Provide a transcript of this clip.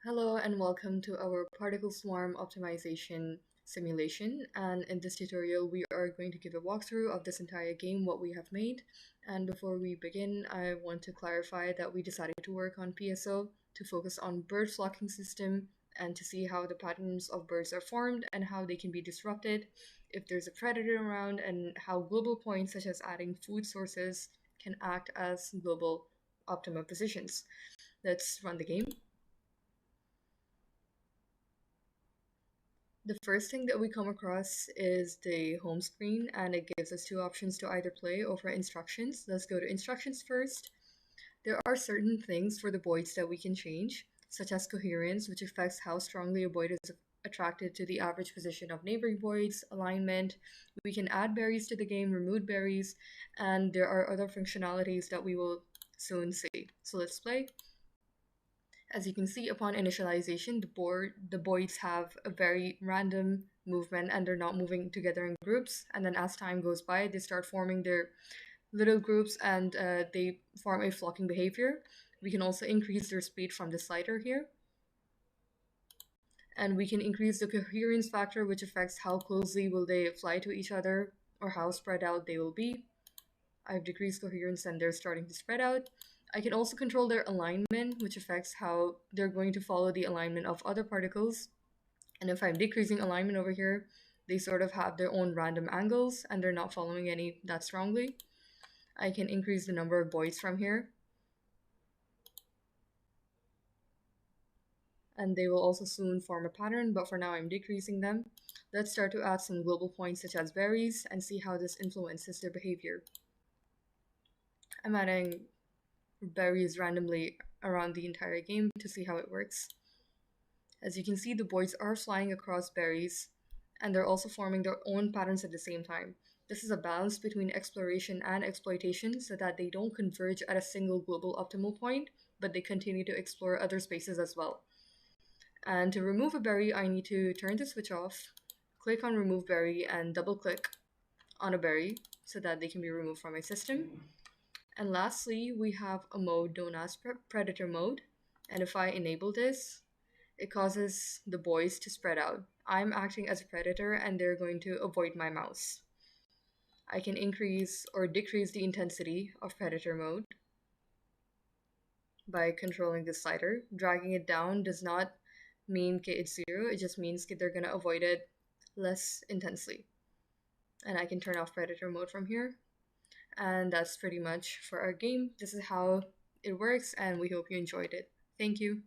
Hello and welcome to our particle swarm optimization simulation. And in this tutorial, we are going to give a walkthrough of this entire game, what we have made. And before we begin, I want to clarify that we decided to work on PSO to focus on bird flocking system and to see how the patterns of birds are formed and how they can be disrupted if there's a predator around, and how global points such as adding food sources can act as global optimum positions. Let's run the game. The first thing that we come across is the home screen, and it gives us two options to either play or for instructions. Let's go to instructions first. There are certain things for the voids that we can change, such as coherence, which affects how strongly a void is attracted to the average position of neighboring voids, alignment. We can add berries to the game, remove berries, and there are other functionalities that we will soon see. So let's play. As you can see, upon initialization, the voids have a very random movement and they're not moving together in groups. And then as time goes by, they start forming their little groups and they form a flocking behavior. We can also increase their speed from the slider here. And we can increase the coherence factor, which affects how closely will they fly to each other or how spread out they will be. I've decreased coherence and they're starting to spread out. I can also control their alignment, which affects how they're going to follow the alignment of other particles. And if I'm decreasing alignment over here, they sort of have their own random angles and they're not following any that strongly. I can increase the number of voids from here. And they will also soon form a pattern, but for now I'm decreasing them. Let's start to add some global points such as berries and see how this influences their behavior. I'm adding berries randomly around the entire game to see how it works. As you can see, the voids are flying across berries and they're also forming their own patterns at the same time. This is a balance between exploration and exploitation so that they don't converge at a single global optimal point, but they continue to explore other spaces as well. And to remove a berry, I need to turn the switch off, click on remove berry, and double click on a berry so that they can be removed from my system. And lastly, we have a mode known as predator mode. And if I enable this, it causes the boys to spread out. I'm acting as a predator and they're going to avoid my mouse. I can increase or decrease the intensity of predator mode by controlling the slider. Dragging it down does not mean it's zero, it just means they're going to avoid it less intensely. And I can turn off predator mode from here. And that's pretty much for our game. This is how it works, and we hope you enjoyed it. Thank you.